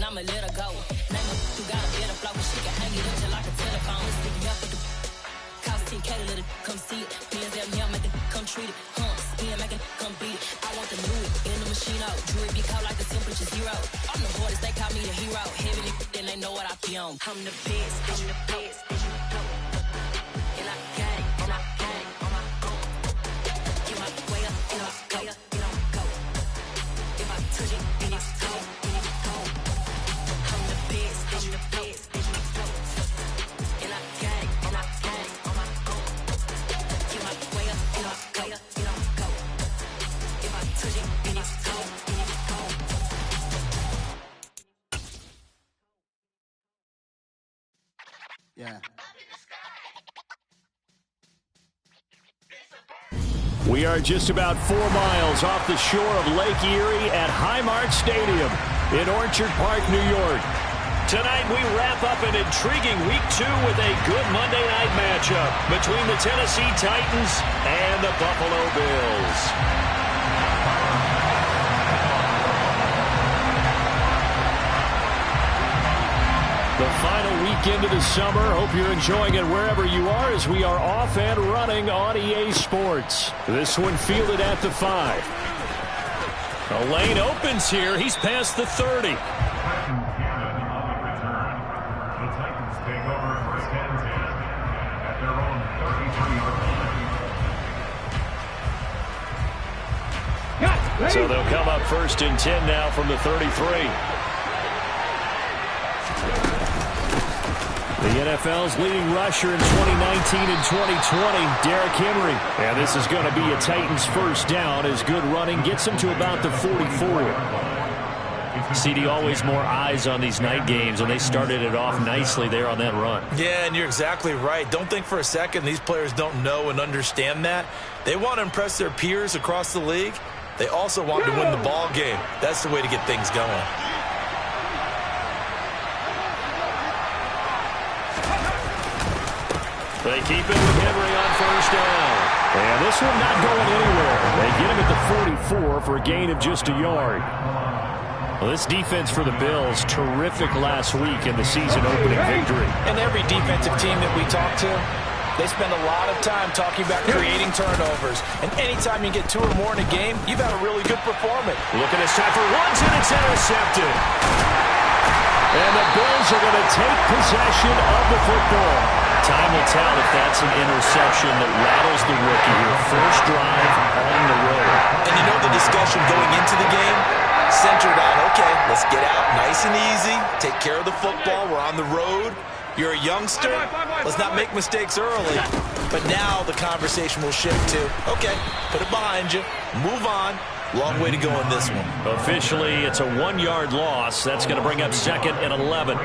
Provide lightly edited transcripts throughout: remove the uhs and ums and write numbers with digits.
I'ma let her go. Name her who got a better flow, but she can hang it up just like a telephone. Stick up with the cost 10K to let it come see it. Hands down here, make it come treat it. Spin, make it come beat it. I want the new in the machine out. Jewelry be caught like a temperature zero. I'm the hardest, they call me the hero. Heavily, then they know what I be on. I'm the best, I'm the best, and you know. And I got it, and I got it on my own. Get my way up, and I go, and I go. If I touch it, then it's cold, then it's cold. I'm the best, I'm the best, and you know. And I got it, and I got it on my own. Get my way up, and I go, and I go. If I touch it, then it's cold, then it's cold. Yeah. We are just about 4 miles off the shore of Lake Erie at Highmark Stadium in Orchard Park, New York. Tonight we wrap up an intriguing Week 2 with a good Monday night matchup between the Tennessee Titans and the Buffalo Bills. The final weekend of the summer. Hope you're enjoying it wherever you are as we are off and running on EA Sports. This one fielded at the 5. The lane opens here. He's past the 30. So they'll come up 1st and 10 now from the 33. The NFL's leading rusher in 2019 and 2020, Derrick Henry. And this is going to be a Titans first down as good running gets him to about the 44. CD, always more eyes on these night games, and they started it off nicely there on that run. Yeah, and you're exactly right. Don't think for a second these players don't know and understand that. They want to impress their peers across the league. They also want to win the ball game. That's the way to get things going. They keep it with Henry on first down. And this one not going anywhere. They get him at the 44 for a gain of just a yard. Well, this defense for the Bills, terrific last week in the season-opening victory. And every defensive team that we talk to, they spend a lot of time talking about creating turnovers. And anytime you get 2 or more in a game, you've had a really good performance. Look at this time for one, and it's intercepted. And the Bills are going to take possession of the football. Time will tell if that's an interception that rattles the rookie here. First drive on the road. And you know the discussion going into the game? Centered on, okay, let's get out nice and easy, take care of the football, we're on the road. You're a youngster, let's not make mistakes early. But now the conversation will shift to, okay, put it behind you, move on. Long way to go in this one. Officially, it's a 1-yard loss. That's going to bring up 2nd and 11.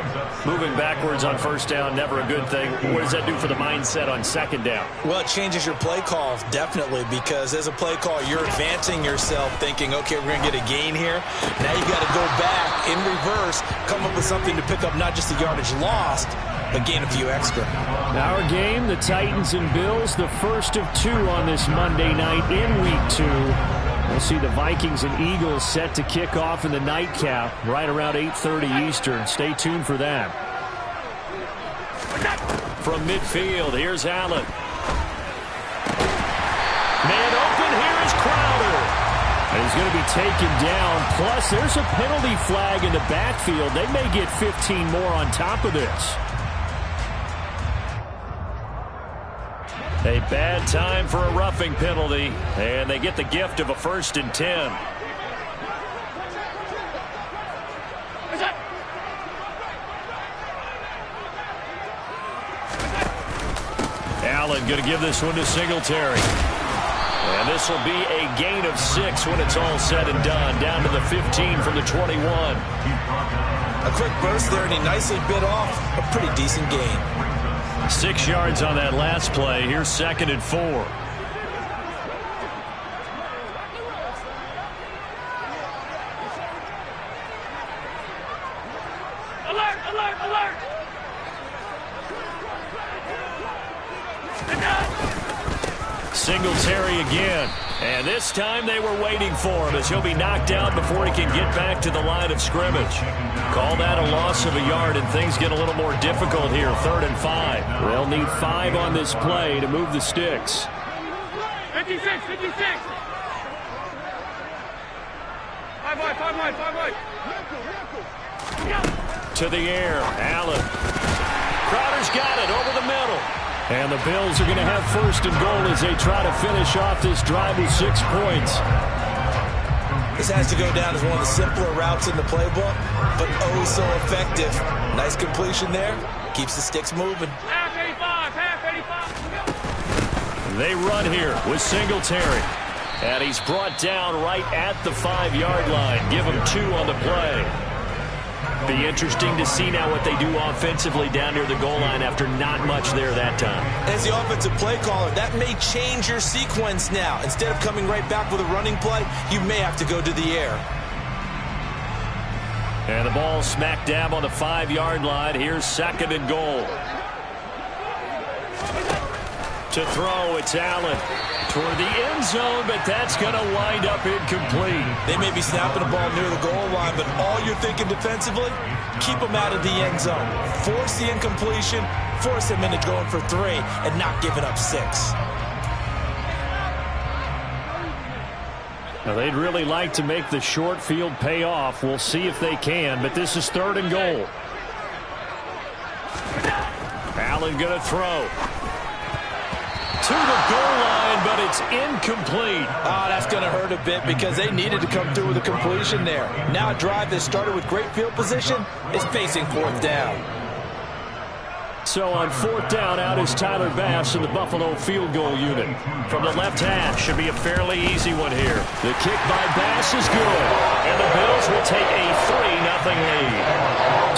Moving backwards on first down, never a good thing. What does that do for the mindset on 2nd down? Well, it changes your play call, definitely, because as a play call, you're advancing yourself, thinking, okay, we're going to get a gain here. Now you've got to go back in reverse, come up with something to pick up not just the yardage lost, but gain a few extra. Our game, the Titans and Bills, the first of 2 on this Monday night in Week 2. We'll see the Vikings and Eagles set to kick off in the nightcap right around 8:30 Eastern. Stay tuned for that. From midfield, here's Allen. Man open, here is Crowder. And he's going to be taken down. Plus, there's a penalty flag in the backfield. They may get 15 more on top of this. A bad time for a roughing penalty, and they get the gift of a 1st and 10. Allen going to give this one to Singletary. And this will be a gain of 6 when it's all said and done, down to the 15 from the 21. A quick burst there, and he nicely bit off a pretty decent gain. 6 yards on that last play. Here's 2nd and 4. Alert, alert, alert! Singletary again. And this time they were waiting for him as he'll be knocked down before he can get back to the line of scrimmage. Call that a loss of a yard, and things get a little more difficult here, 3rd and 5. They'll need 5 on this play to move the sticks. 56, 56. 5 wide, 5 wide, 5 wide. To the air, Allen. Crowder's got it over the middle. And the Bills are going to have 1st and goal as they try to finish off this drive with 6 points. This has to go down as one of the simpler routes in the playbook, but oh so effective. Nice completion there. Keeps the sticks moving. Half 85, half 85. They run here with Singletary. And he's brought down right at the 5-yard line. Give him 2 on the play. Be interesting to see now what they do offensively down near the goal line after not much there that time. As the offensive play caller, that may change your sequence now. Instead of coming right back with a running play, you may have to go to the air. And the ball smack dab on the 5-yard line. Here's 2nd and goal. To throw, it's Allen. Toward the end zone, but that's going to wind up incomplete. They may be snapping the ball near the goal line, but all you're thinking defensively, keep them out of the end zone. Force the incompletion, force them into going for 3, and not giving up 6. Now, they'd really like to make the short field pay off. We'll see if they can, but this is 3rd and goal. Allen going to throw. To the goal line, but it's incomplete. Oh, that's going to hurt a bit because they needed to come through with a completion there. Now a drive that started with great field position is facing 4th down. So on 4th down, out is Tyler Bass in the Buffalo field goal unit. From the left half, should be a fairly easy one here. The kick by Bass is good, and the Bills will take a 3-0 lead.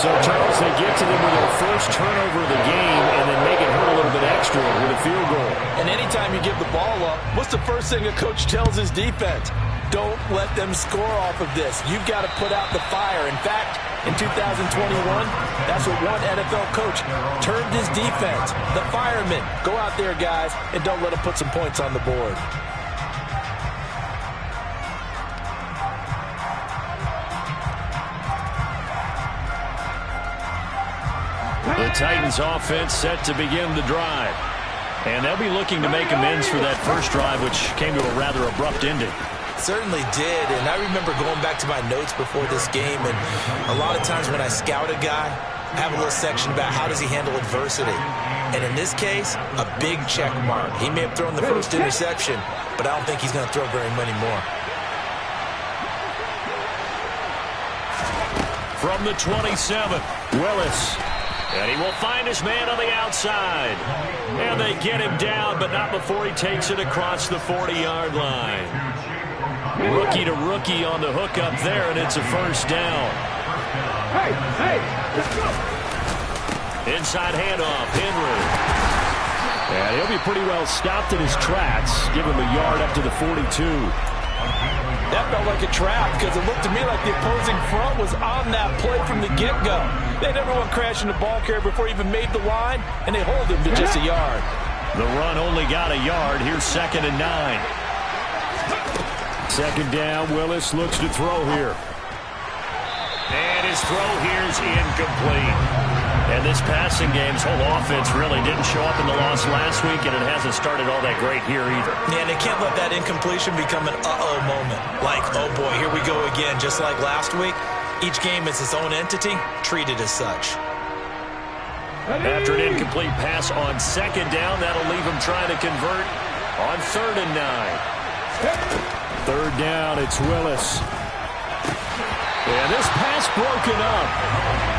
So, Charles, they get to them with their first turnover of the game and then make it hurt a little bit extra with a field goal. And anytime you give the ball up, what's the first thing a coach tells his defense? Don't let them score off of this. You've got to put out the fire. In fact, in 2021, that's what one NFL coach termed his defense. The firemen. Go out there, guys, and don't let them put some points on the board. The Titans offense set to begin the drive. And they'll be looking to make amends for that first drive, which came to a rather abrupt ending. Certainly did, and I remember going back to my notes before this game, and a lot of times when I scout a guy, I have a little section about how does he handle adversity. And in this case, a big check mark. He may have thrown the first interception, but I don't think he's going to throw very many more. From the 27, Willis. And he will find his man on the outside. And they get him down, but not before he takes it across the 40-yard line. Rookie to rookie on the hook up there, and it's a 1st down. Hey, let's go. Inside handoff, Henry. And he'll be pretty well stopped in his tracks. Give him a yard up to the 42. That felt like a trap because it looked to me like the opposing front was on that play from the get-go. They never went crashing the ball carrier before he even made the line, and they hold him to just a yard. The run only got a yard. Here's 2nd and 9. 2nd down, Willis looks to throw here. And his throw here is incomplete. And this passing game's whole offense really didn't show up in the loss last week, and it hasn't started all that great here either. Yeah, they can't let that incompletion become an uh-oh moment. Like, oh boy, here we go again, just like last week. Each game is its own entity, treated as such. After an incomplete pass on 2nd down, that'll leave him trying to convert on 3rd and 9. 3rd down, it's Willis. And this pass broken up.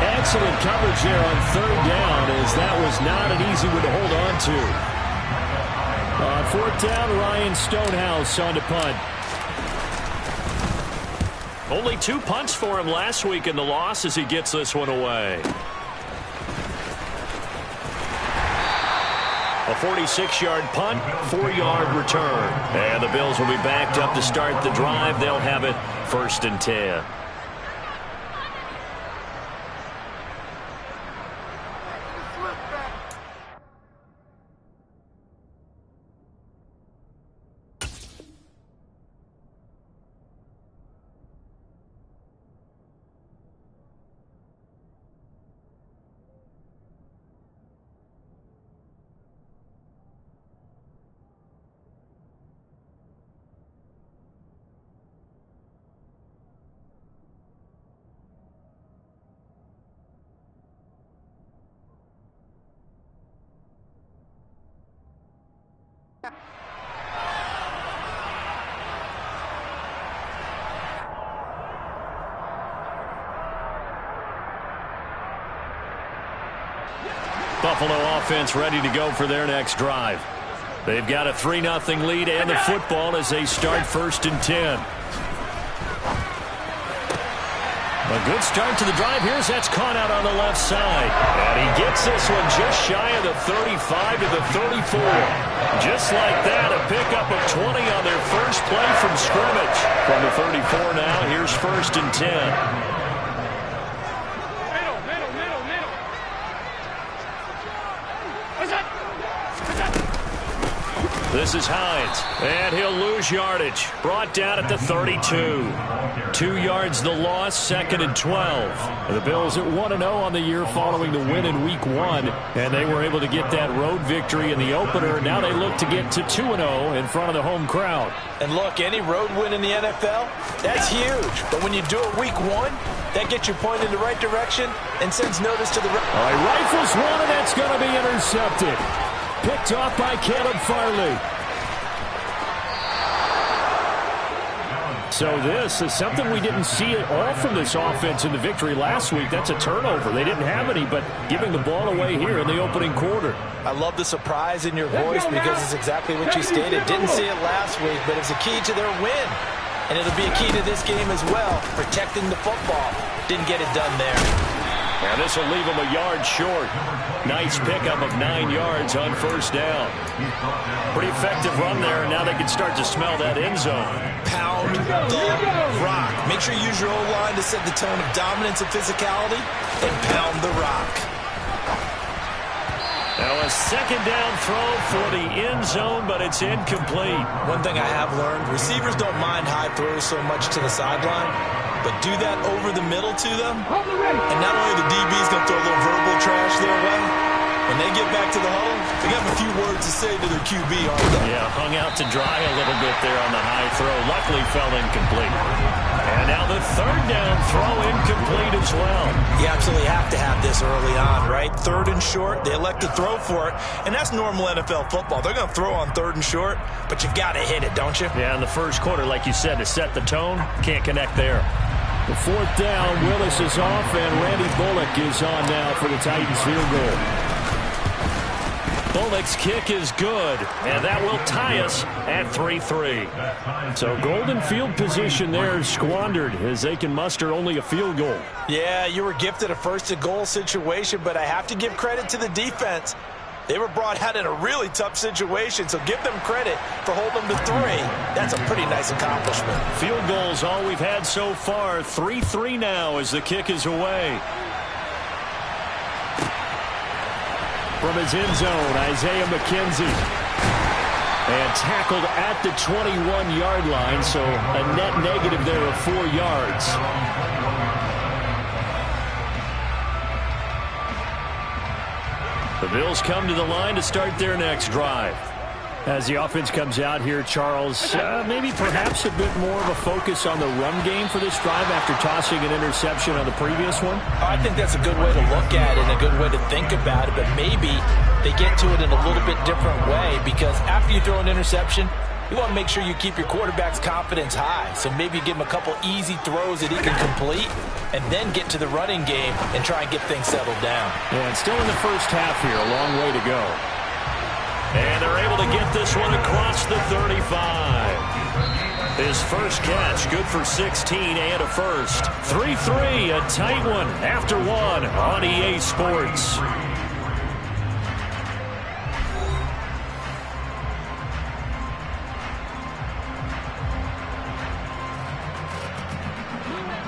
Excellent coverage there on 3rd down, as that was not an easy one to hold on to. On 4th down, Ryan Stonehouse on to punt. Only 2 punts for him last week in the loss as he gets this one away. A 46-yard punt, 4-yard return. And the Bills will be backed up to start the drive. They'll have it 1st and 10. Buffalo offense ready to go for their next drive. They've got a 3-0 lead and the football as they start 1st and 10. A good start to the drive. Here's that's caught out on the left side. And he gets this one just shy of the 35 to the 34. Just like that, a pickup of 20 on their first play from scrimmage. From the 34 now, here's 1st and 10. Middle. What's that? This is Hines, and he'll lose yardage. Brought down at the 32. 2 yards the loss, 2nd and 12. The Bills at 1-0 on the year following the win in Week 1, and they were able to get that road victory in the opener. Now they look to get to 2-0 in front of the home crowd. And look, any road win in the NFL, that's huge. But when you do it Week 1, that gets you pointed in the right direction and sends notice to the All right, rifles one, and that's going to be intercepted. Picked off by Caleb Farley. So this is something we didn't see at all from this offense in the victory last week. That's a turnover. They didn't have any, but giving the ball away here in the opening quarter. I love the surprise in your voice because it's exactly what you stated. Didn't see it last week, but it's a key to their win. And it'll be a key to this game as well, protecting the football. Didn't get it done there. And this will leave them a yard short. Nice pickup of 9 yards on 1st down. Pretty effective run there. Now they can start to smell that end zone. Pound the rock. Make sure you use your O-line to set the tone of dominance and physicality, and pound the rock. Now a 2nd down throw for the end zone, but it's incomplete. One thing I have learned, receivers don't mind high throws so much to the sideline, but do that over the middle to them, and not only the DB's going to throw a little verbal trash their way, when they get back to the huddle, they got a few words to say to their QB, aren't they? Yeah, hung out to dry a little bit there on the high throw. Luckily fell incomplete. And now the 3rd down throw incomplete as well. You absolutely have to have this early on, right? 3rd and short, they elect to throw for it, and that's normal NFL football. They're going to throw on 3rd and short, but you got to hit it, don't you? Yeah, in the first quarter, like you said, to set the tone, can't connect there. The 4th down, Willis is off, and Randy Bullock is on now for the Titans field goal. Bullock's kick is good, and that will tie us at 3-3. So golden field position there squandered as they can muster only a field goal. Yeah, you were gifted a 1st and goal situation, but I have to give credit to the defense. They were brought out in a really tough situation, so give them credit for holding them to 3. That's a pretty nice accomplishment. Field goals all we've had so far. 3-3 now as the kick is away. From his end zone, Isaiah McKenzie. And tackled at the 21-yard line, so a net negative there of 4 yards. The Bills come to the line to start their next drive. As the offense comes out here, Charles, maybe perhaps a bit more of a focus on the run game for this drive after tossing an interception on the previous one? I think that's a good way to look at it and a good way to think about it, but maybe they get to it in a little bit different way because after you throw an interception, you want to make sure you keep your quarterback's confidence high. So maybe you give him a couple easy throws that he can complete and then get to the running game and try and get things settled down. Yeah, and still in the first half here, a long way to go. And they're able to get this one across the 35. His first catch, good for 16 and a first. 3-3, a tight one after one on EA Sports.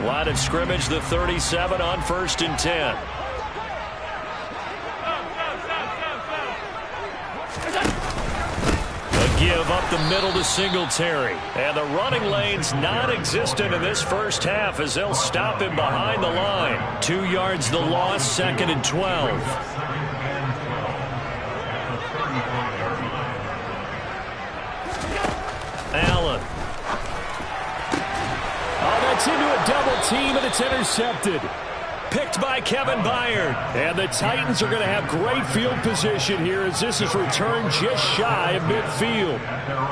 Line of scrimmage, the 37 on 1st and 10. Give up the middle to Singletary. And the running lane's non-existent in this first half as they'll stop him behind the line. 2 yards the loss, 2nd and 12. Allen. Oh, that's into a double team, and it's intercepted. Picked by Kevin Byard. And the Titans are going to have great field position here as this is returned just shy of midfield.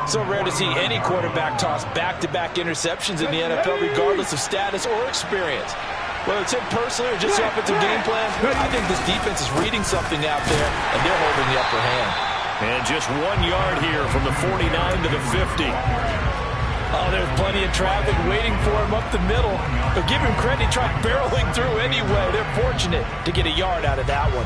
So rare to see any quarterback toss back-to-back interceptions in the NFL regardless of status or experience. Whether it's him personally or just the offensive game plan, I think this defense is reading something out there, and they're holding the upper hand. And just 1 yard here from the 49 to the 50. Oh, there's plenty of traffic waiting for him up the middle. But give him credit, he tried barreling through anyway. They're fortunate to get a yard out of that one.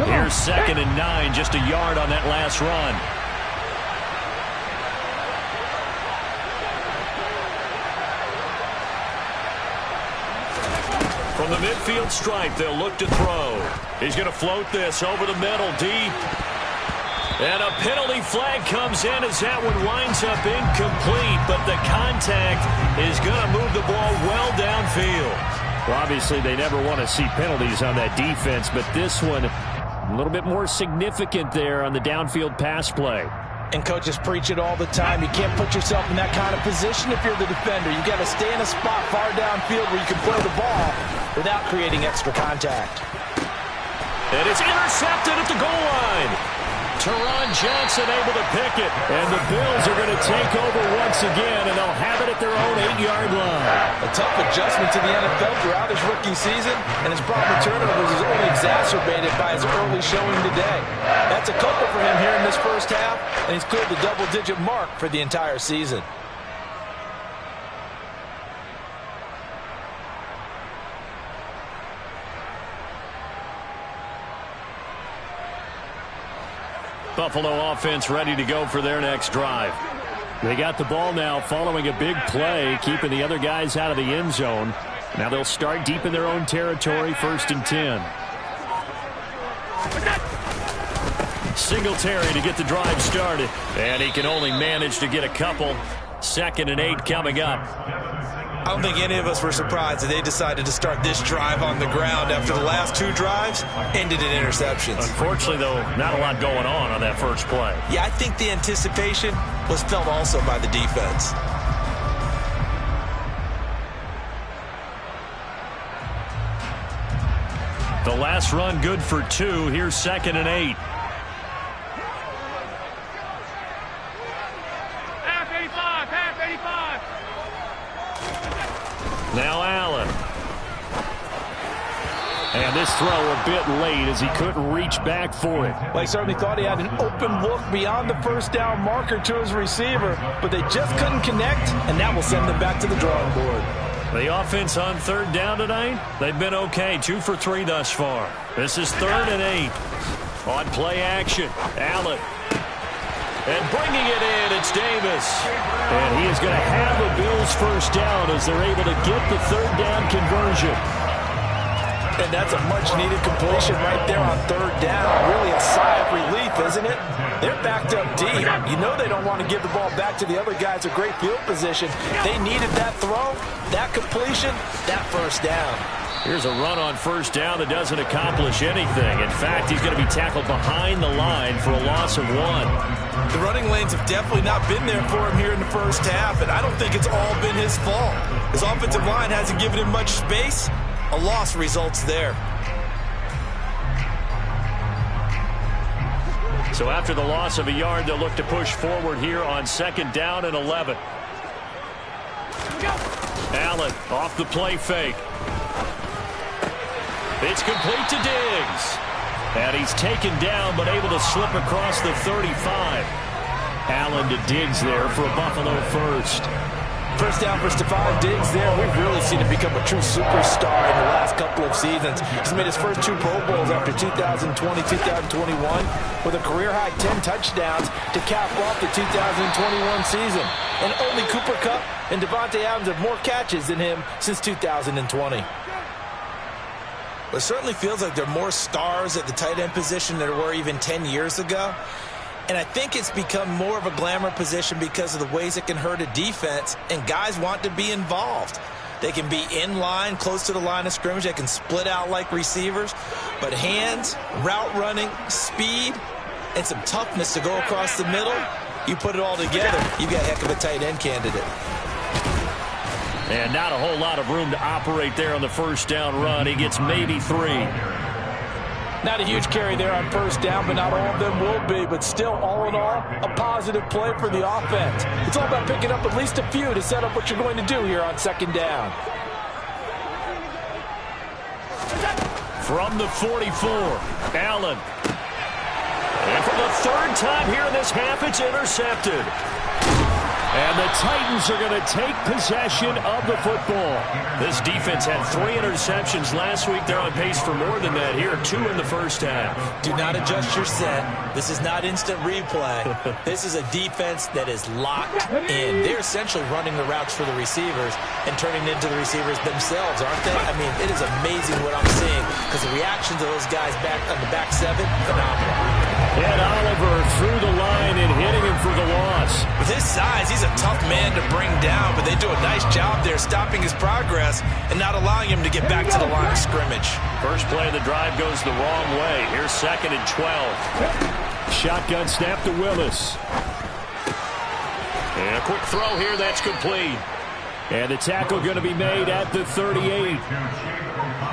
Here's 2nd and 9, just a yard on that last run. From the midfield stripe, they'll look to throw. He's going to float this over the middle, deep. And a penalty flag comes in as that one winds up incomplete, but the contact is going to move the ball well downfield. Well, obviously, they never want to see penalties on that defense, but this one a little bit more significant there on the downfield pass play. And coaches preach it all the time. You can't put yourself in that kind of position if you're the defender. You got to stay in a spot far downfield where you can play the ball without creating extra contact. And it's intercepted at the goal line. Teron Johnson able to pick it. And the Bills are going to take over once again, and they'll have it at their own 8-yard line. A tough adjustment to the NFL throughout his rookie season, and his problem with turnovers is only exacerbated by his early showing today. That's a couple for him here in this first half, and he's cleared the double-digit mark for the entire season. Buffalo offense ready to go for their next drive. They got the ball now following a big play, keeping the other guys out of the end zone. Now they'll start deep in their own territory, 1st and 10. Singletary to get the drive started. And he can only manage to get a couple. 2nd and 8 coming up. I don't think any of us were surprised that they decided to start this drive on the ground after the last 2 drives ended in interceptions. Unfortunately, though, not a lot going on that first play. Yeah, I think the anticipation was felt also by the defense. The last run good for 2. Here's 2nd and 8. Now Allen. And this throw a bit late as he couldn't reach back for it. Well, he certainly thought he had an open look beyond the first down marker to his receiver, but they just couldn't connect, and that will send them back to the drawing board. The offense on 3rd down tonight, they've been okay. 2 for 3 thus far. This is 3rd and 8. On play action, Allen. And bringing it in, it's Davis. And he is going to have the Bills first down as they're able to get the 3rd down conversion. And that's a much-needed completion right there on 3rd down. Really a sigh of relief, isn't it? They're backed up deep. You know they don't want to give the ball back to the other guys in great field position. They needed that throw, that completion, that first down. Here's a run on 1st down that doesn't accomplish anything. In fact, he's going to be tackled behind the line for a loss of 1. The running lanes have definitely not been there for him here in the first half, and I don't think it's all been his fault. His offensive line hasn't given him much space. A loss results there. So after the loss of a yard, they'll look to push forward here on 2nd down and 11. Allen off the play fake. It's complete to Diggs. And he's taken down but able to slip across the 35. Allen to Diggs there for a Buffalo first. First down for Stephon Diggs there. We've really seen him become a true superstar in the last couple of seasons. He's made his first 2 Pro Bowls after 2020, 2021 with a career-high 10 touchdowns to cap off the 2021 season. And only Cooper Kupp and Devontae Adams have more catches than him since 2020. It certainly feels like there are more stars at the tight end position than there were even 10 years ago. And I think it's become more of a glamour position because of the ways it can hurt a defense, and guys want to be involved. They can be in line, close to the line of scrimmage. They can split out like receivers. But hands, route running, speed, and some toughness to go across the middle, you put it all together, you've got a heck of a tight end candidate. And not a whole lot of room to operate there on the first down run. He gets maybe 3. Not a huge carry there on first down, but not all of them will be. But still, all in all, a positive play for the offense. It's all about picking up at least a few to set up what you're going to do here on second down. From the 44, Allen. And for the third time here in this half, it's intercepted. And the Titans are going to take possession of the football. This defense had 3 interceptions last week. They're on pace for more than that here, 2 in the first half. Do not adjust your set. This is not instant replay. This is a defense that is locked in. They're essentially running the routes for the receivers and turning into the receivers themselves, aren't they? I mean, it is amazing what I'm seeing because the reactions of those guys back on the back 7, phenomenal. Ed Oliver through the line and hitting him for the loss. With his size, he's a tough man to bring down, but they do a nice job there stopping his progress and not allowing him to get back to the line of scrimmage. First play of the drive goes the wrong way. Here's 2nd and 12. Shotgun snap to Willis. And a quick throw here, that's complete. And the tackle going to be made at the 38.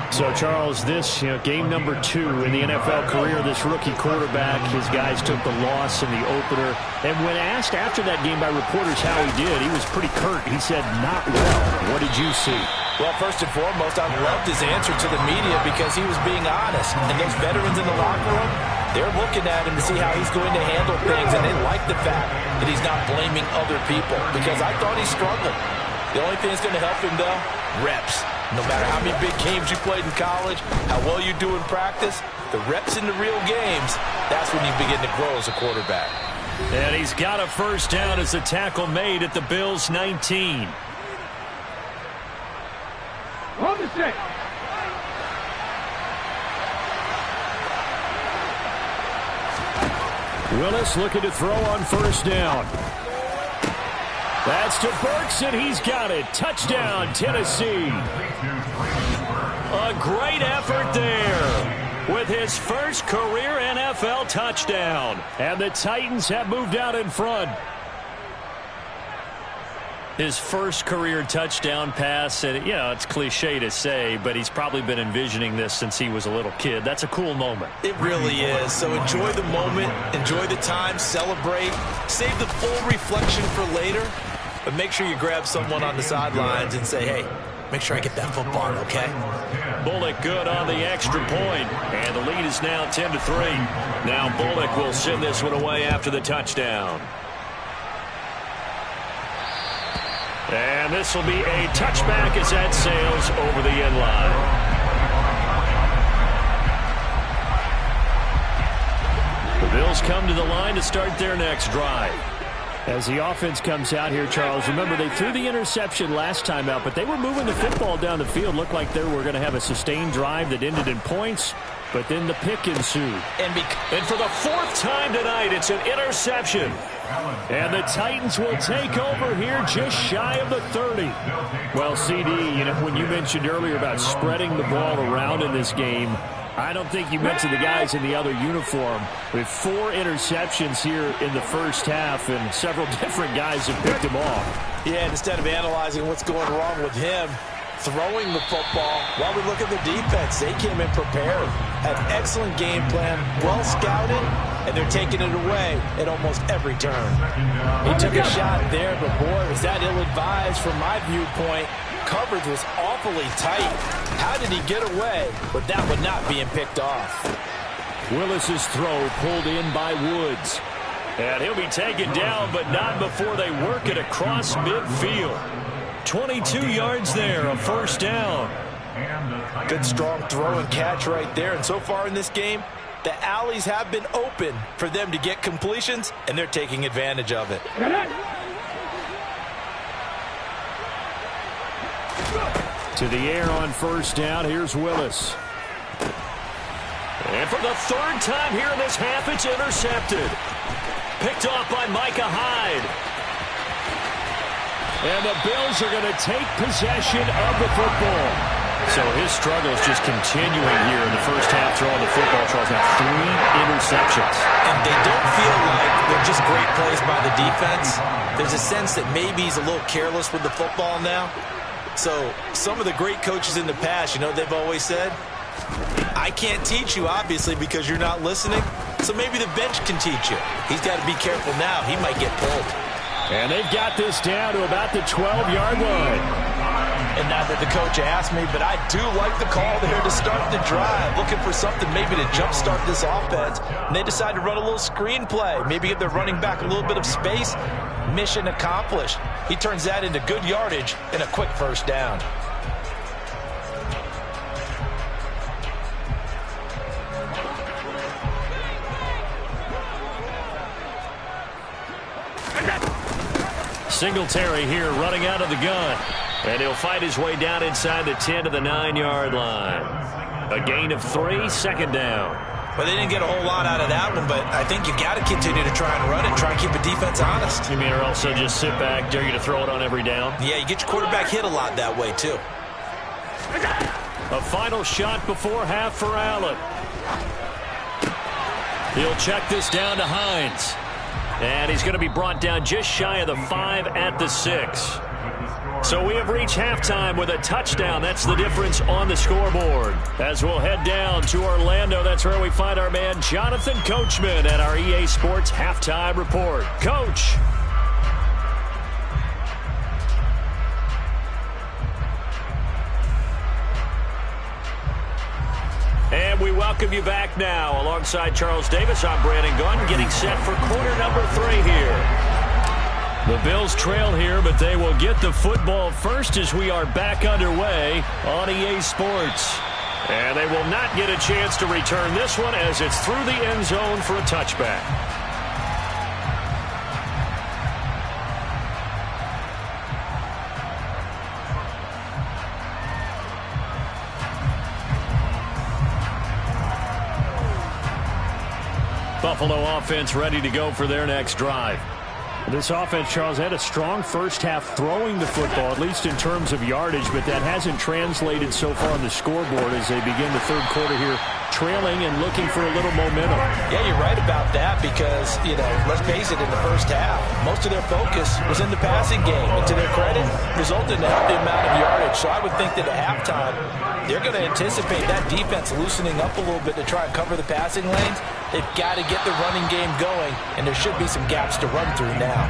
So, Charles, this, game number 2 in the NFL career, this rookie quarterback, his guys took the loss in the opener. And when asked after that game by reporters how he did, he was pretty curt. He said, not well. What did you see? Well, first and foremost, I loved his answer to the media because he was being honest. And those veterans in the locker room, they're looking at him to see how he's going to handle things. And they like the fact that he's not blaming other people because I thought he struggled. The only thing that's going to help him, though, reps. No matter how many big games you played in college, how well you do in practice, the reps in the real games, that's when you begin to grow as a quarterback. And he's got a first down as the tackle made at the Bills' 19. Hold the stick. Willis looking to throw on first down. That's to Burks, and he's got it. Touchdown, Tennessee. A great effort there with his first career NFL touchdown. And the Titans have moved out in front. His first career touchdown pass, and it's cliche to say, but he's probably been envisioning this since he was a little kid. That's a cool moment. It really is. So enjoy the moment, enjoy the time, celebrate, save the full reflection for later. But make sure you grab someone on the sidelines and say, hey, make sure I get that football, okay? Bullock good on the extra point, and the lead is now 10-3. Now Bullock will send this one away after the touchdown. And this will be a touchback as that sails over the end line. The Bills come to the line to start their next drive. As the offense comes out here, Charles, remember they threw the interception last time out, but they were moving the football down the field. Looked like they were going to have a sustained drive that ended in points, but then the pick ensued. And for the 4th time tonight, it's an interception. And the Titans will take over here just shy of the 30. Well, CD, when you mentioned earlier about spreading the ball around in this game, I don't think you mentioned the guys in the other uniform. With 4 interceptions here in the first half, and several different guys have picked him off. Yeah, instead of analyzing what's going wrong with him, throwing the football, while we look at the defense, they came in prepared, had excellent game plan, well scouted, and they're taking it away at almost every turn. He took a shot there, but boy, was that ill-advised from my viewpoint. Coverage was awfully tight. How did he get away with that one not being picked off? Willis's throw pulled in by Woods. And he'll be taken down, but not before they work it across midfield. 22 yards there, a first down. Good strong throw and catch right there. And so far in this game, the alleys have been open for them to get completions, and they're taking advantage of it. To the air on first down, here's Willis. And for the 3rd time here in this half, it's intercepted. Picked off by Micah Hyde. And the Bills are going to take possession of the football. So his struggle is just continuing here in the first half throwing the football. Charles got 3 interceptions. And they don't feel like they're just great plays by the defense. There's a sense that maybe he's a little careless with the football now. So some of the great coaches in the past, they've always said, I can't teach you, obviously, because you're not listening. So maybe the bench can teach you. He's got to be careful now. He might get pulled. And they've got this down to about the 12-yard line. And not that the coach asked me, but I do like the call there to start the drive. Looking for something maybe to jumpstart this offense. And they decide to run a little screen play. Maybe give their running back a little bit of space. Mission accomplished. He turns that into good yardage and a quick first down. Singletary here running out of the gun. And he'll fight his way down inside the 10 to the 9-yard line. A gain of 3, second down. Well, they didn't get a whole lot out of that one, but I think you got to continue to try and run it, try and keep the defense honest. You mean, or also just sit back, dare you to throw it on every down? Yeah, you get your quarterback hit a lot that way, too. A final shot before half for Allen. He'll check this down to Hines. And he's going to be brought down just shy of the 5 at the 6. So we have reached halftime with a touchdown. That's the difference on the scoreboard. As we'll head down to Orlando, that's where we find our man Jonathan Coachman at our EA Sports Halftime Report. Coach. And we welcome you back now. Alongside Charles Davis, I'm Brandon Gunn, getting set for quarter number 3 here. The Bills trail here, but they will get the football first as we are back underway on EA Sports. And they will not get a chance to return this one as it's through the end zone for a touchback. Buffalo offense ready to go for their next drive. This offense, Charles, had a strong first half throwing the football, at least in terms of yardage, but that hasn't translated so far on the scoreboard as they begin the third quarter here, trailing and looking for a little momentum. Yeah, you're right about that because, let's face it, in the first half, most of their focus was in the passing game. And to their credit, resulted in a healthy amount of yardage. So I would think that at halftime, they're going to anticipate that defense loosening up a little bit to try and cover the passing lanes. They've got to get the running game going, and there should be some gaps to run through now.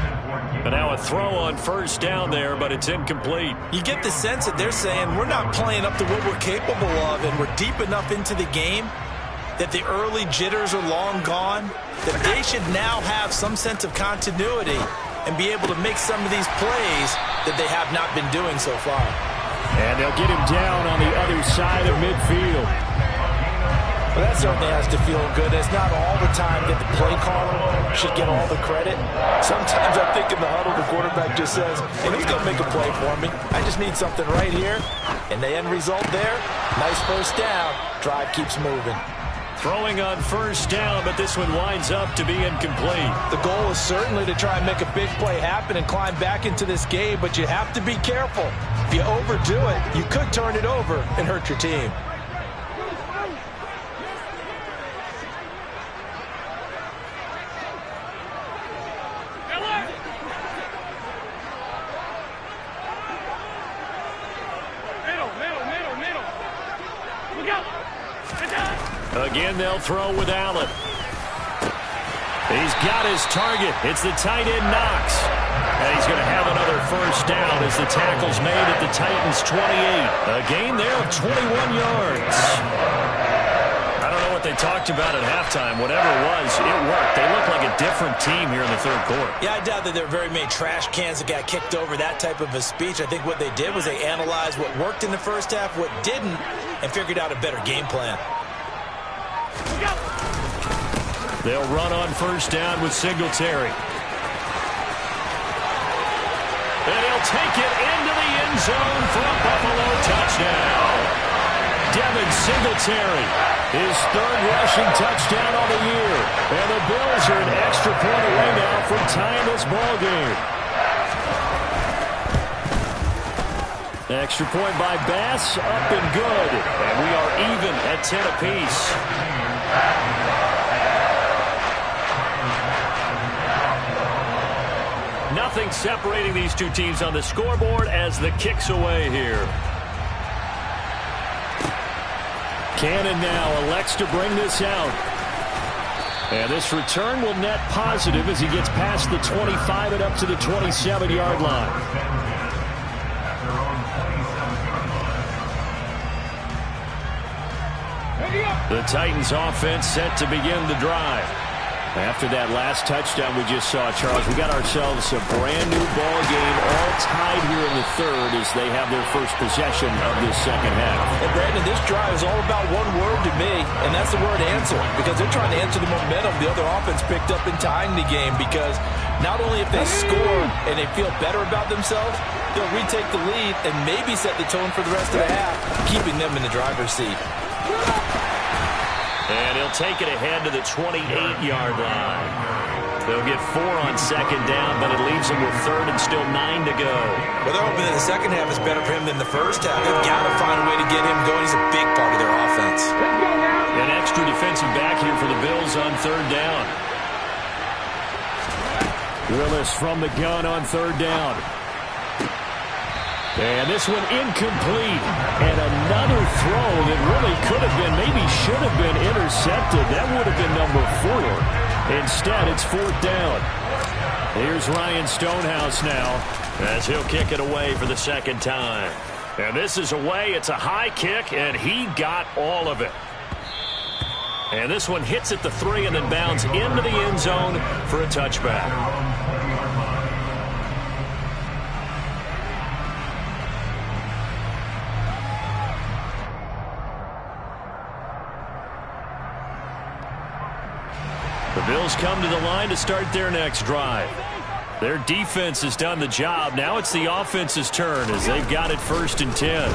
But now a throw on first down there, but it's incomplete. You get the sense that they're saying we're not playing up to what we're capable of, and we're deep enough into the game that the early jitters are long gone, that they should now have some sense of continuity and be able to make some of these plays that they have not been doing so far. And they'll get him down on the other side of midfield. Well, that certainly has to feel good. It's not all the time that the play caller should get all the credit. Sometimes I think in the huddle, the quarterback just says, hey, who's going to make a play for me? I just need something right here. And the end result there, nice first down. Drive keeps moving. Throwing on first down, but this one winds up to be incomplete. The goal is certainly to try and make a big play happen and climb back into this game, but you have to be careful. If you overdo it, you could turn it over and hurt your team. Again, they'll throw with Allen. He's got his target. It's the tight end Knox. And he's going to have another first down as the tackle's made at the Titans' 28. A gain there of 21 yards. I don't know what they talked about at halftime. Whatever it was, it worked. They look like a different team here in the third quarter. Yeah, I doubt that there are very many trash cans that got kicked over, that type of a speech. I think what they did was they analyzed what worked in the first half, what didn't, and figured out a better game plan. They'll run on first down with Singletary. And he'll take it into the end zone for a Buffalo touchdown. Devin Singletary, his third rushing touchdown on the year. And the Bills are an extra point away now from tying this ballgame. Extra point by Bass, up and good. And we are even at 10 apiece. Nothing separating these two teams on the scoreboard as the kick's away here. Cannon now elects to bring this out. And this return will net positive as he gets past the 25 and up to the 27-yard line. The Titans offense set to begin the drive. After that last touchdown we just saw, Charles, we got ourselves a brand new ball game, all tied here in the third as they have their first possession of this second half. And Brandon, this drive is all about one word to me, and that's the word answer, because they're trying to answer the momentum the other offense picked up in tying the game, because not only if they score and they feel better about themselves, they'll retake the lead and maybe set the tone for the rest of the half, keeping them in the driver's seat. And he'll take it ahead to the 28-yard line. They'll get 4 on second down, but it leaves them with third and still 9 to go. Well, they're hoping that the second half is better for him than the first half. They've got to find a way to get him going. He's a big part of their offense. An extra defensive back here for the Bills on third down. Willis from the gun on third down. And this one incomplete. And another throw that really could have been, maybe should have been intercepted. That would have been number 4. Instead, it's fourth down. Here's Ryan Stonehouse now as he'll kick it away for the second time. And this is away. It's a high kick, and he got all of it. And this one hits at the 3 and then bounds into the end zone for a touchback. The Bills come to the line to start their next drive. Their defense has done the job. Now it's the offense's turn as they've got it 1st and 10.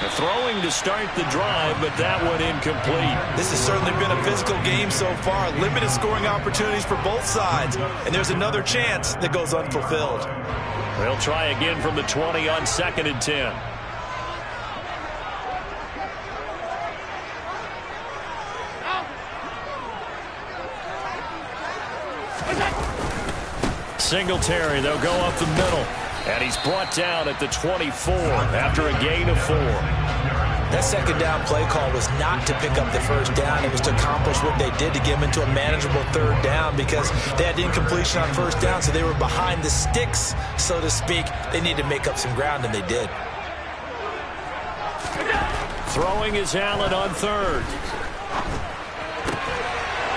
They're throwing to start the drive, but that one incomplete. This has certainly been a physical game so far. Limited scoring opportunities for both sides. And there's another chance that goes unfulfilled. They'll try again from the 20 on 2nd and 10. Singletary, they'll go up the middle. And he's brought down at the 24 after a gain of 4. That second down play call was not to pick up the first down. It was to accomplish what they did to get them into a manageable third down because they had incompletion on first down, so they were behind the sticks, so to speak. They needed to make up some ground, and they did. Throwing is Allen on third.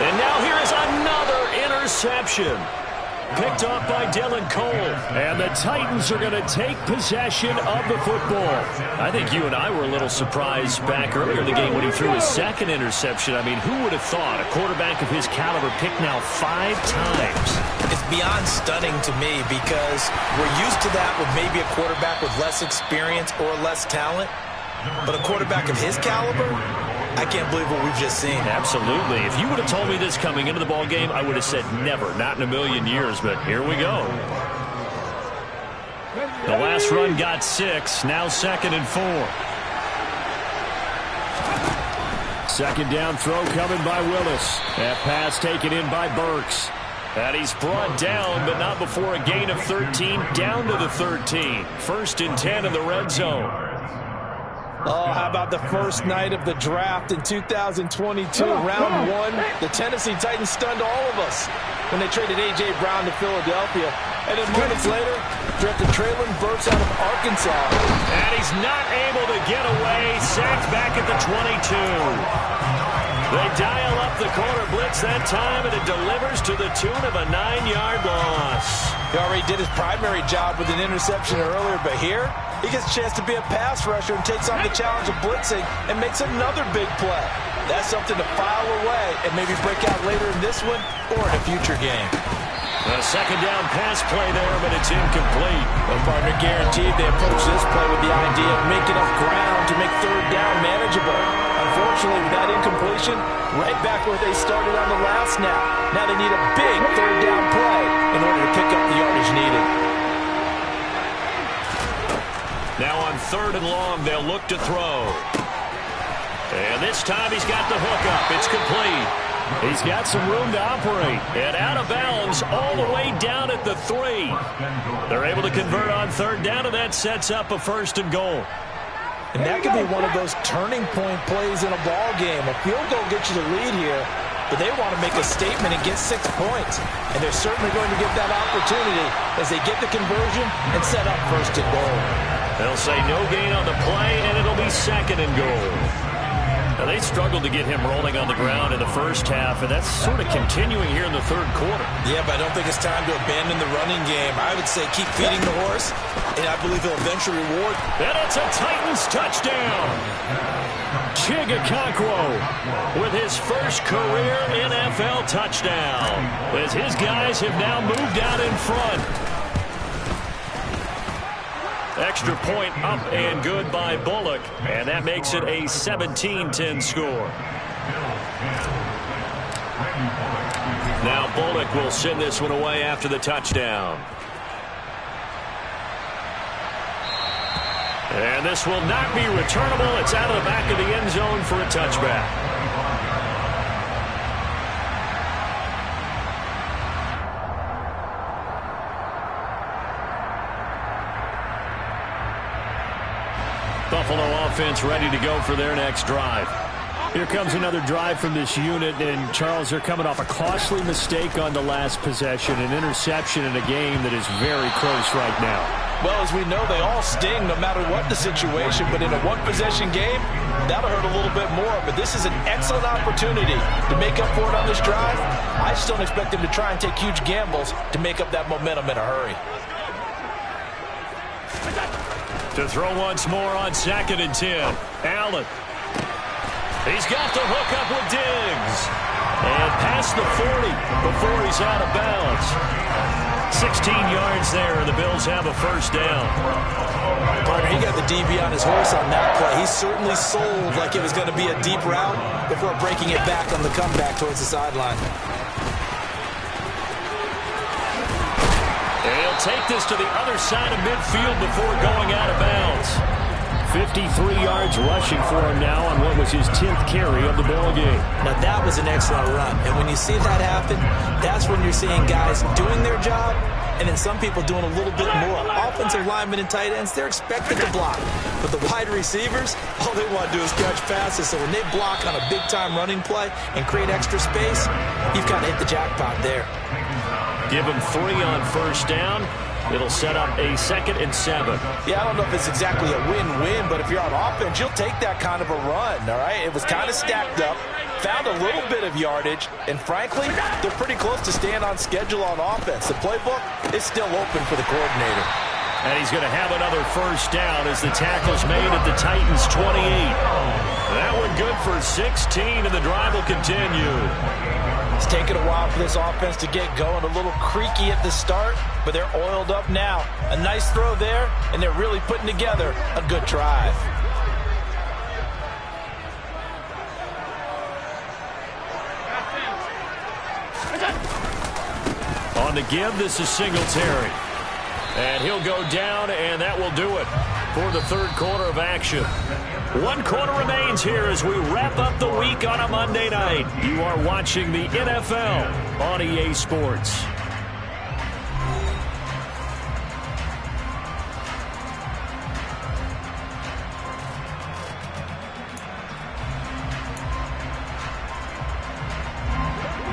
And now here is another interception. Picked off by Dylan Cole. And the Titans are going to take possession of the football. I think you and I were a little surprised back earlier in the game when he threw his second interception. I mean, who would have thought a quarterback of his caliber picked now 5 times? It's beyond stunning to me because we're used to that with maybe a quarterback with less experience or less talent. But a quarterback of his caliber, I can't believe what we've just seen. Absolutely. If you would have told me this coming into the ball game, I would have said never, not in a million years, but here we go. The last run got 6, now 2nd and 4. Second down throw coming by Willis. That pass taken in by Burks. And he's brought down, but not before a gain of 13, down to the 13. 1st and 10 in the red zone. Oh, how about the first night of the draft in 2022, round 1? The Tennessee Titans stunned all of us when they traded A.J. Brown to Philadelphia. And then moments later, drafted Treylon Burks out of Arkansas. And he's not able to get away. Sacked back at the 22. They dial up the corner blitz that time, and it delivers to the tune of a 9-yard loss. He already did his primary job with an interception earlier, but here he gets a chance to be a pass rusher and takes on the challenge of blitzing and makes another big play. That's something to file away and maybe break out later in this one or in a future game. A second down pass play there, but it's incomplete. Well, partner, guaranteed they approach this play with the idea of making up ground to make third down manageable. Unfortunately, with that incompletion, right back where they started on the last snap. Now they need a big third down play in order to pick up the yardage needed. Now on 3rd and long, they'll look to throw. And this time he's got the hook up. It's complete. He's got some room to operate. And out of bounds all the way down at the 3. They're able to convert on 3rd down, and that sets up a 1st and goal. And that could be one of those turning point plays in a ball game. A field goal gets you the lead here, but they want to make a statement and get 6 points. And they're certainly going to get that opportunity as they get the conversion and set up first and goal. They'll say no gain on the play, and it'll be second and goal. Now, they struggled to get him rolling on the ground in the first half, and that's sort of continuing here in the third quarter. Yeah, but I don't think it's time to abandon the running game. I would say keep feeding the horse, and I believe he'll eventually reward. And it's a Titans touchdown. Chigakonkwo with his first career NFL touchdown, as his guys have now moved out in front. Extra point up and good by Bullock, and that makes it a 17-10 score. Now Bullock will send this one away after the touchdown. And this will not be returnable. It's out of the back of the end zone for a touchback. Buffalo offense ready to go for their next drive. Here comes another drive from this unit, and Charles, they're coming off a costly mistake on the last possession, an interception in a game that is very close right now. Well, as we know, they all sting no matter what the situation, but in a one-possession game, that'll hurt a little bit more. But this is an excellent opportunity to make up for it on this drive. I just don't expect them to try and take huge gambles to make up that momentum in a hurry. To throw once more on 2nd and 10. Allen. He's got the hook up with Diggs. And past the 40 before he's out of bounds. 16 yards there, and the Bills have a first down. Partner, he got the DB on his horse on that play. He certainly sold like it was going to be a deep route before breaking it back on the comeback towards the sideline. And he'll take this to the other side of midfield before going out of bounds. 53 yards rushing for him now on what was his 10th carry of the ball game. Now that was an excellent run, and when you see that happen, that's when you're seeing guys doing their job, and then some people doing a little bit more. Offensive linemen and tight ends, they're expected to block, but the wide receivers, all they want to do is catch passes. So when they block on a big-time running play and create extra space, you've kind of hit the jackpot there. Give him 3 on first down. It'll set up a 2nd and 7. Yeah, I don't know if it's exactly a win-win, but if you're on offense, you'll take that kind of a run, all right? It was kind of stacked up, found a little bit of yardage, and frankly, they're pretty close to staying on schedule on offense. The playbook is still open for the coordinator. And he's going to have another first down as the tackle's made at the Titans' 28. That one good for 16, and the drive will continue. It's taken a while for this offense to get going. A little creaky at the start, but they're oiled up now. A nice throw there, and they're really putting together a good drive. On the give, this is Singletary. And he'll go down, and that will do it for the third quarter of action. 1 quarter remains here as we wrap up the week on a Monday night. You are watching the NFL on EA Sports.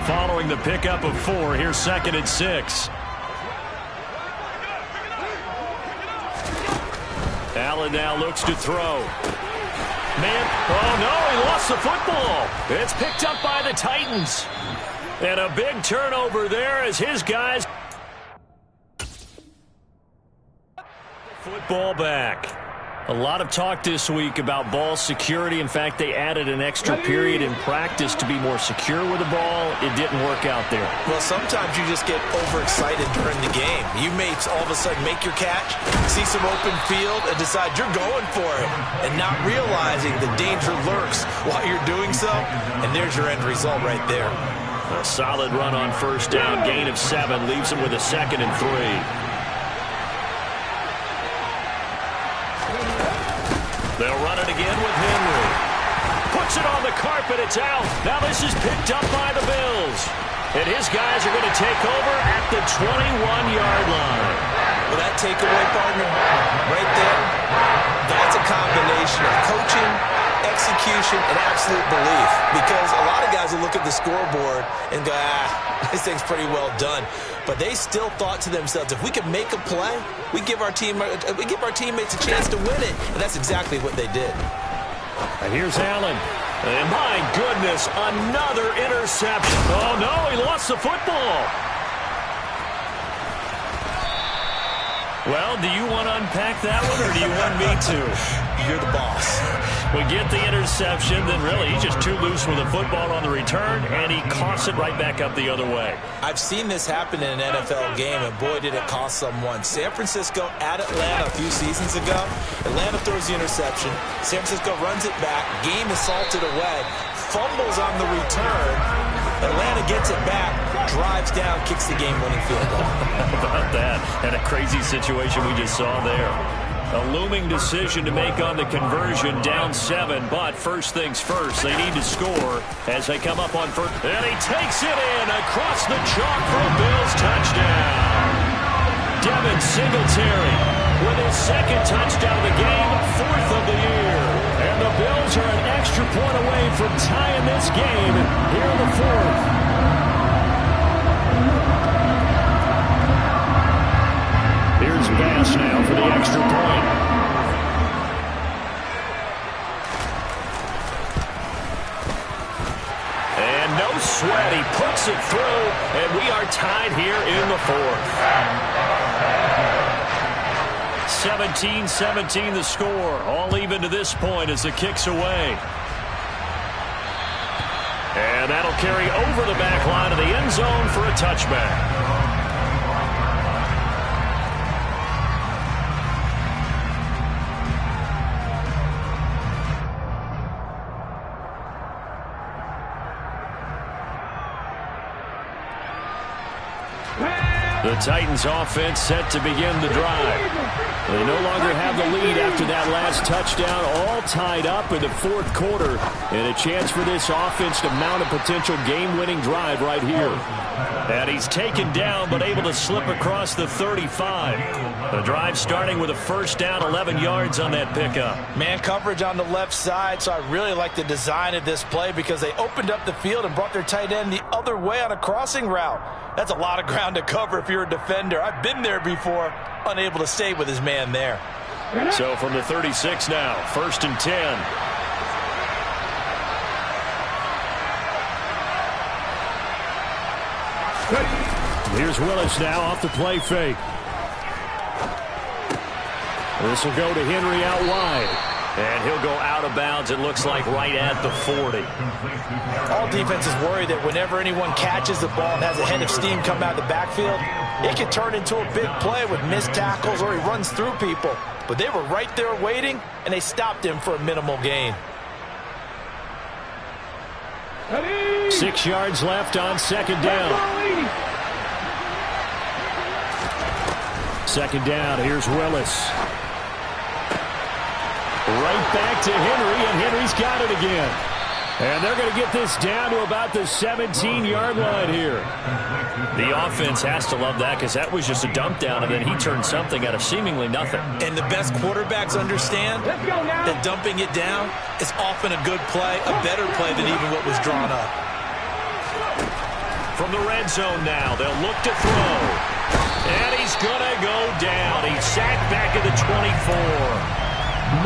Following the pickup of 4, here's 2nd and 6. Allen now looks to throw. Man, oh no, he lost the football. It's picked up by the Titans. And a big turnover there as his guys. Football back. A lot of talk this week about ball security. In fact, they added an extra period in practice to be more secure with the ball. It didn't work out there. Well, sometimes you just get overexcited during the game. You may all of a sudden make your catch, see some open field, and decide you're going for it, and not realizing the danger lurks while you're doing so, and there's your end result right there. A solid run on first down, gain of 7, leaves him with a 2nd and 3. They'll run it again with Henry. Puts it on the carpet. It's out. Now this is picked up by the Bills. And his guys are going to take over at the 21-yard line. Well, that takeaway, partner, right there, That's a combination of coaching, execution, and absolute belief. Because a lot of guys will look at the scoreboard and go, this thing's pretty well done. But they still thought to themselves, if we could make a play, we give our teammates a chance to win it. And that's exactly what they did. And here's Allen. And my goodness, another interception. Oh, no, he lost the football. Well, do you want to unpack that one, or do you want me to? You're the boss. We get the interception, then really he's just too loose with the football on the return, and he coughs it right back up the other way. I've seen this happen in an NFL game, and boy, did it cost someone. San Francisco at Atlanta a few seasons ago. Atlanta throws the interception. San Francisco runs it back. Game is salted away. Fumbles on the return. Atlanta gets it back, drives down, kicks the game-winning field goal. How about that? And a crazy situation we just saw there. A looming decision to make on the conversion, down 7, but first things first, they need to score as they come up on first. And he takes it in across the chalk for a Bills touchdown. Devin Singletary with his second touchdown of the game, 4th of the year. And the Bills are an extra point away from tying this game here in the 4th. Here's Bass now for the extra point. And no sweat, he puts it through, and we are tied here in the 4th. 17-17 the score, all even to this point as the kick's away. And that'll carry over the back line of the end zone for a touchback. The Titans offense set to begin the drive. They no longer have the lead after that last touchdown, all tied up in the 4th quarter, and a chance for this offense to mount a potential game-winning drive right here. And he's taken down but able to slip across the 35. The drive starting with a first down, 11 yards on that pickup. Man coverage on the left side, so I really like the design of this play because they opened up the field and brought their tight end the other way on a crossing route. That's a lot of ground to cover if you're a defender. I've been there before, unable to stay with his man there. So from the 36 now, 1st and 10. Here's Willis now off the play fake. This will go to Henry out wide. And he'll go out of bounds, it looks like, right at the 40. All defenses worry that whenever anyone catches the ball and has a head of steam come out of the backfield, it can turn into a big play with missed tackles or he runs through people. But they were right there waiting, and they stopped him for a minimal gain. 6 yards left on 2nd down. 2nd down, here's Willis. Right back to Henry, and Henry's got it again. And they're going to get this down to about the 17-yard line here. The offense has to love that because that was just a dump down, and then he turned something out of seemingly nothing. And the best quarterbacks understand that dumping it down is often a good play, a better play than even what was drawn up. From the red zone now, they'll look to throw. And he's going to go down. He's sacked back at the 24.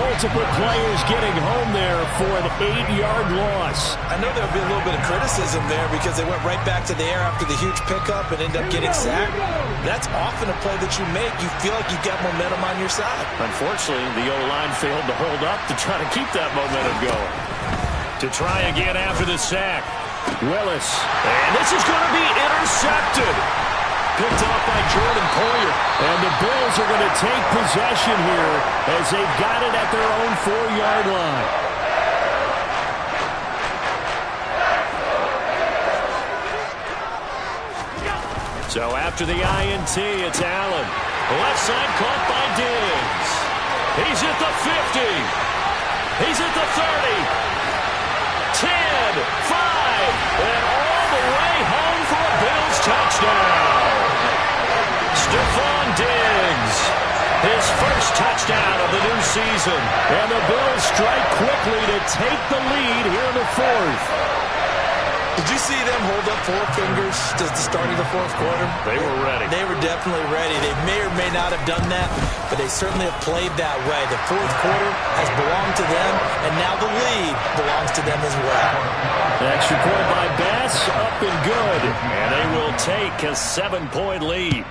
Multiple players getting home there for an 8-yard loss. I know there'll be a little bit of criticism there because they went right back to the air after the huge pickup and ended up getting sacked. That's often a play that you make. You feel like you've got momentum on your side. Unfortunately, the O-line failed to hold up to try to keep that momentum going. To try again after the sack. Willis. And this is going to be intercepted. Picked off by Jordan Poyer. And the Bills are going to take possession here as they've got it at their own 4-yard line. So after the INT, it's Allen. Left side caught by Diggs. He's at the 50. He's at the 30. 10, 5, and all the way home for a Bills touchdown. Stephon Diggs his first touchdown of the new season. And the Bills strike quickly to take the lead here in the fourth. Did you see them hold up 4 fingers at the start of the fourth quarter? They were ready. They were definitely ready. They may or may not have done that, but they certainly have played that way. The fourth quarter has belonged to them, and now the lead belongs to them as well. Extra point by Bass, up and good. And they will take a 7-point lead.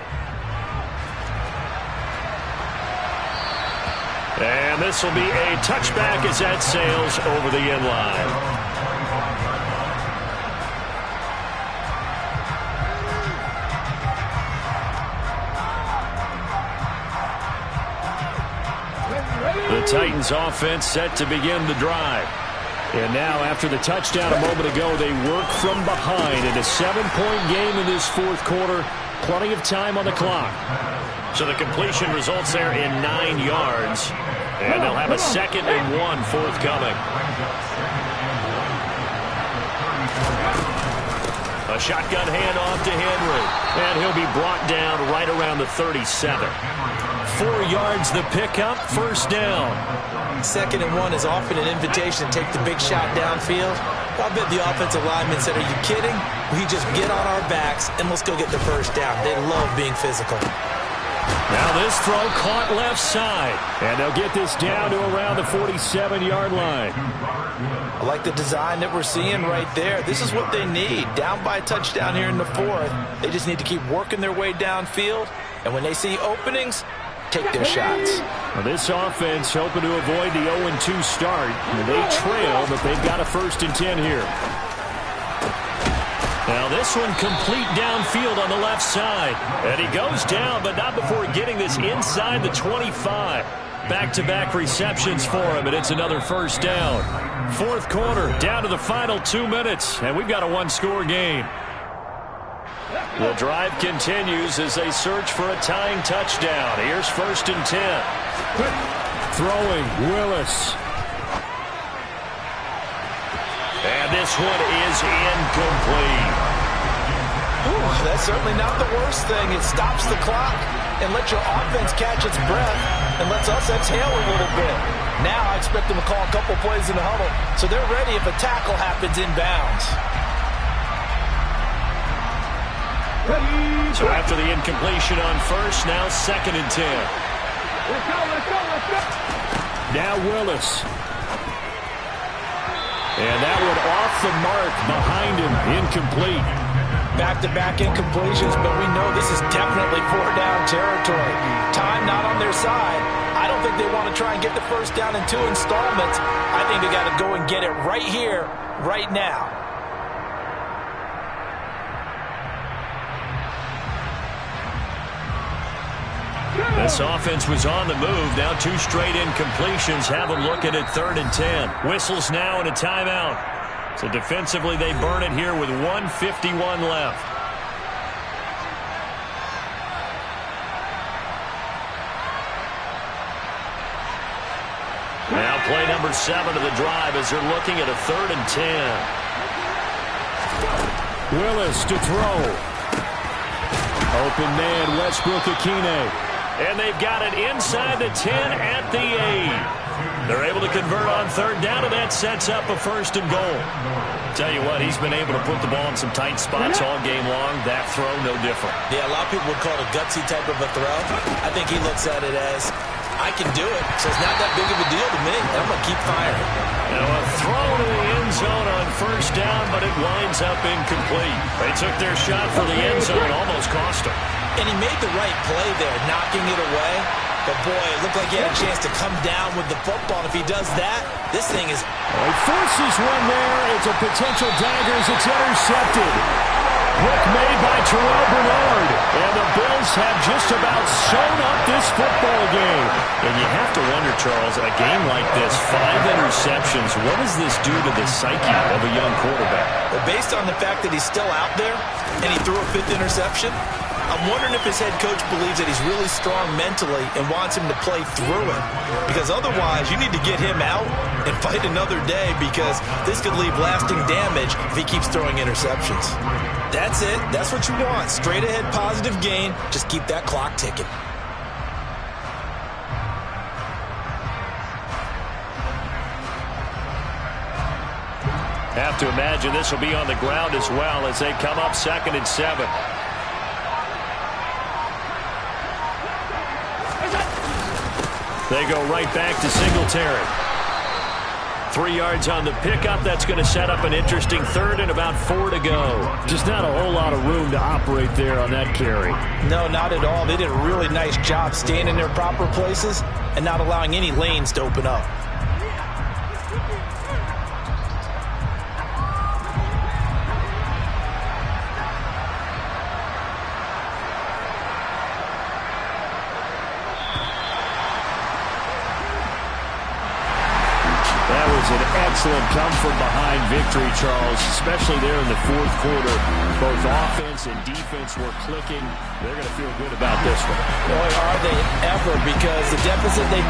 And this will be a touchback as that sails over the end line. The Titans offense set to begin the drive. And now after the touchdown a moment ago, they work from behind in a 7-point game in this fourth quarter. Plenty of time on the clock. So the completion results there in 9 yards. And they'll have a 2nd and 1 forthcoming. A shotgun handoff to Henry. And he'll be brought down right around the 37. 4 yards the pickup, first down. 2nd and 1 is often an invitation to take the big shot downfield. I bet the offensive lineman said, are you kidding? We just get on our backs and let's go get the first down. They love being physical. Now this throw caught left side. And they'll get this down to around the 47-yard line. I like the design that we're seeing right there. This is what they need. Down by a touchdown here in the fourth. They just need to keep working their way downfield. And when they see openings, take their shots. Well, this offense hoping to avoid the 0-2 start. They trail, but they've got a 1st and 10 here. Now this one complete downfield on the left side. And he goes down, but not before getting this inside the 25. Back-to-back receptions for him, and it's another first down. Fourth quarter, down to the final 2 minutes, and we've got a 1-score game. The drive continues as they search for a tying touchdown. Here's 1st and 10. Throwing, Willis. And this one is incomplete. Ooh, that's certainly not the worst thing. It stops the clock and lets your offense catch its breath and lets us exhale a little bit. Now I expect them to call a couple plays in the huddle, so they're ready if a tackle happens inbounds. So after the incompletion on first, now 2nd and 10. Let's go, let's go, let's go. Now Willis. And that one off the mark behind him, incomplete. Back-to-back incompletions, but we know this is definitely 4-down territory. Time not on their side. I don't think they want to try and get the first down in 2 installments. I think they got to go and get it right here, right now. This offense was on the move. Now 2 straight incompletions have them looking at 3rd and 10. Whistles now and a timeout. So defensively they burn it here with 1:51 left. Now play number 7 of the drive as they're looking at a 3rd and 10. Willis to throw. Open man, Westbrook-Ikhine. And they've got it inside the 10 at the 8. They're able to convert on 3rd down, and that sets up a 1st and goal. Tell you what, he's been able to put the ball in some tight spots all game long. That throw, no different. Yeah, a lot of people would call it a gutsy type of a throw. I think he looks at it as, I can do it, so it's not that big of a deal to me. I'm going to keep firing. Now a throw to the end zone on 1st down, but it winds up incomplete. They took their shot for the end zone, almost cost him. And he made the right play there, knocking it away. But, boy, it looked like he had a chance to come down with the football. And if he does that, this thing is... He forces one there. It's a potential dagger as it's intercepted. Pick made by Terrell Bernard. And the Bills have just about sewn up this football game. And you have to wonder, Charles, a game like this, 5 interceptions, what does this do to the psyche of a young quarterback? Well, based on the fact that he's still out there and he threw a 5th interception, I'm wondering if his head coach believes that he's really strong mentally and wants him to play through it. Because otherwise, you need to get him out and fight another day, because this could leave lasting damage if he keeps throwing interceptions. That's it. That's what you want. Straight ahead positive gain. Just keep that clock ticking. Have to imagine this will be on the ground as well as they come up 2nd and 7. They go right back to Singletary. 3 yards on the pickup. That's going to set up an interesting 3rd and about 4 to go. Just not a whole lot of room to operate there on that carry. No, not at all. They did a really nice job staying in their proper places and not allowing any lanes to open up. An excellent come-from-behind victory, Charles, especially there in the 4th quarter. Both offense and defense were clicking. They're going to feel good about this one. Boy, are they ever, because the deficit they